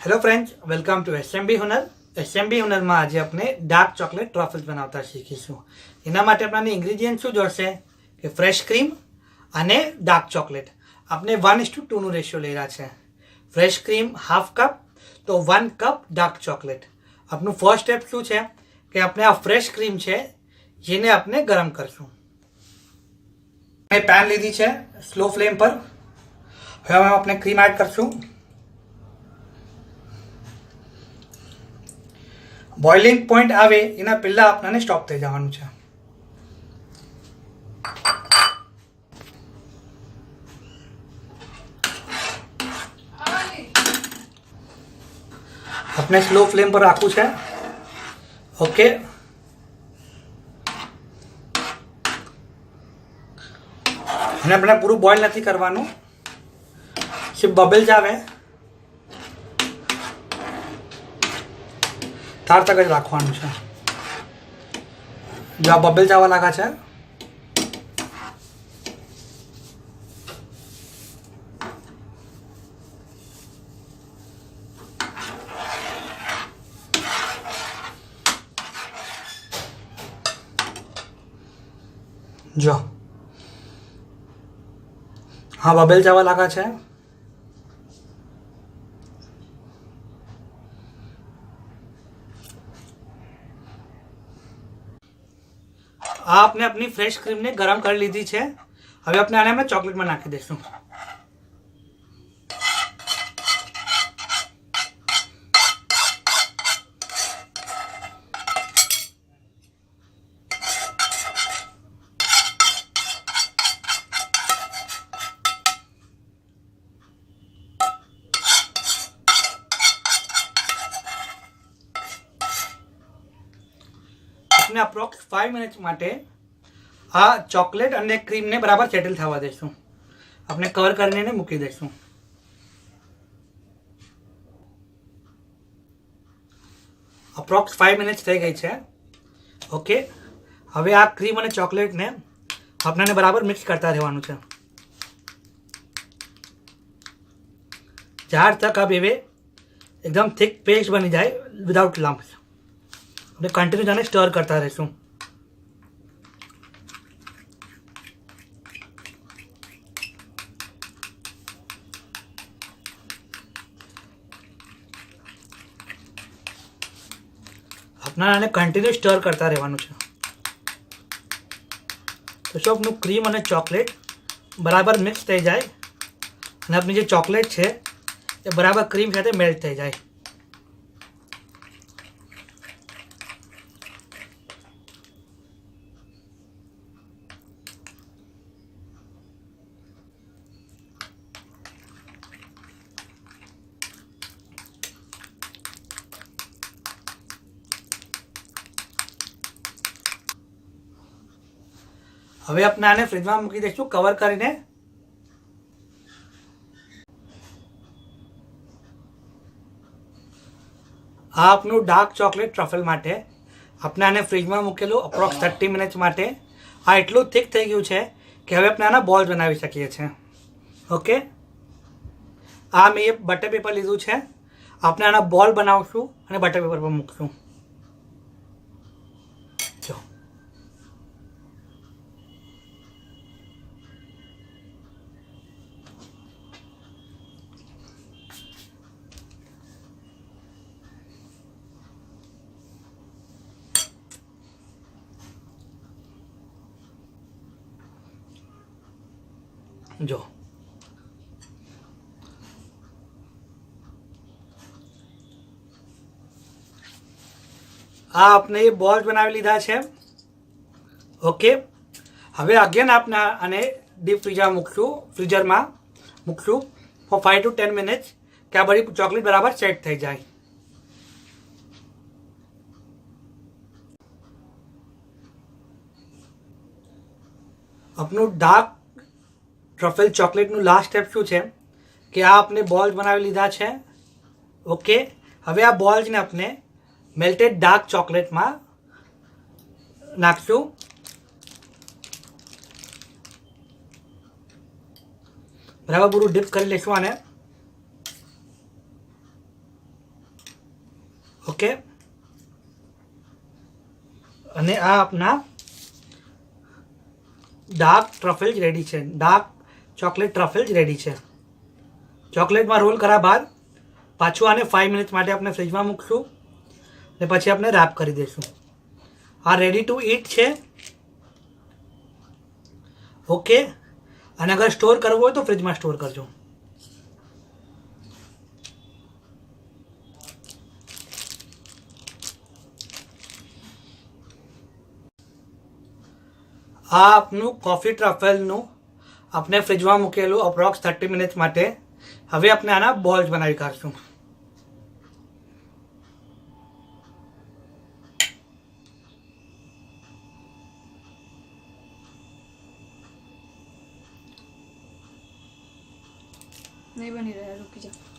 Hello friends, welcome to SMB Hunar. SMB Hunar में आज अपने डार्क चॉकलेट ट्रफल्स बनाता शीखीशुं। एना माटे आपणे इंग्रेडिएंट शुं जोड़शे कि फ्रेश क्रीम अने डार्क चॉकलेट आपने 1:2 नो रेशियो लई रह्या छे। फ्रेश क्रीम हाफ कप तो 1 कप डार्क चॉकलेट। आपनुं फर्स्ट स्टेप शुं छे कि आपणे आ फ्रेश क्रीम छे जेने आपणे गरम करशुं। मैं पैन लीधी छे स्लो फ्लेम पर। हवे आपणे क्रीम एड करशुं। बॉइलिंग पॉइंट आवे एना पहला आपने स्टॉप थई जवानुं छे। अपने स्लो फ्लेम पर राखવું છે। ओके, અને આપણે પૂરું બોઇલ નથી કરવાનું, સિર્ફ બબલ્સ આવે તાર તક જ રાખવાનું છે। જો આ બબલ્સ આવવા લાગા છે जो हाँ बबल्स आवा लगा है। आपने अपनी फ्रेश क्रीम ने गरम कर लीधी है। हवे अपने आने में चॉकलेट में नाखी देशुं। अपने अप्रोक्स 5 मिनिट्स माटे आ चॉकलेट अने क्रीम ने बराबर सेटल थवा देशुं। अपने कवर करने मूकी देशुं। अप्रोक्स 5 मिनिट्स थई गई है। ओके, हवे आ क्रीम अने चॉकलेट ने अपने बराबर मिक्स करता रहेवानुं छे। ज्यार तक आ बेवे एकदम थिक पेस्ट बनी जाए विदाउट लम्प्स अपने कंटिन्यू जाने स्टर करता रहीशुं। अपना आने कंटिन्यू स्टर करता रहेवानुं छे। तो जो अपनु क्रीम और चॉकलेट बराबर मिक्स थई जाए अने अपनी जो चॉकलेट है ये बराबर क्रीम साथे मेल्ट थई जाए। हवे अपने आने फ्रिज में मूकी दईशुं कवर करीने। आ आपनु डार्क चॉकलेट ट्रफल माटे अपने आने फ्रिज में मूकेलुं अप्रोक्स 30 मिनिट्स माटे। आ एटलुं थिक थई गयुं छे कि हवे अपने आना बॉल्स बनावी शकीए छीए। ओके, आ मैं बटर पेपर लीधुं छे। आपणे आना बॉल बनावशुं अने बटर पेपर पर मूकशुं। जो जो आ आपने ये बॉल्स बनावी लीधा है। ओके, हवे अगेन आपने आने डीप फ्रीजर में मूकशुं फॉर 5 to 10 मिनिट्स कि आ बड़ी चॉकलेट बराबर सेट थई जाए। अपनु डार्क ट्रफल चॉकलेट नु लास्ट स्टेप शू है कि आ आपने बॉल्स बनावी लीधा है। ओके, हवे आ बॉल्स ने अपने मेल्टेड डार्क चॉकलेट में नाखशुं। बराबर पूરું डिप કરી લેશું આને। આ આપના ડાર્ક ટ્રફલ્સ રેડી છે. ડાર્ક ચોકલેટ ટ્રફલ્સ રેડી છે. ચોકલેટમાં રોલ કર્યા બાદ પાછું આને 5 મિનિટ માટે આપણે ફ્રીજમાં મૂકશું ને પછી આપણે રેપ કરી દઈશું. આ રેડી ટુ ઈટ છે. ઓકે. અને અગર સ્ટોર કરવું હોય તો ફ્રીજમાં સ્ટોર કરજો. આ આપનું કોફી ટ્રફલનું આપણે ફ્રીજમાં મૂકેલું અપ્રોક્સ 30 મિનિટ માટે. હવે આપણે આના બોલ્સ બનાવી કાઢશું. नहीं बनी रहा, रुक जा.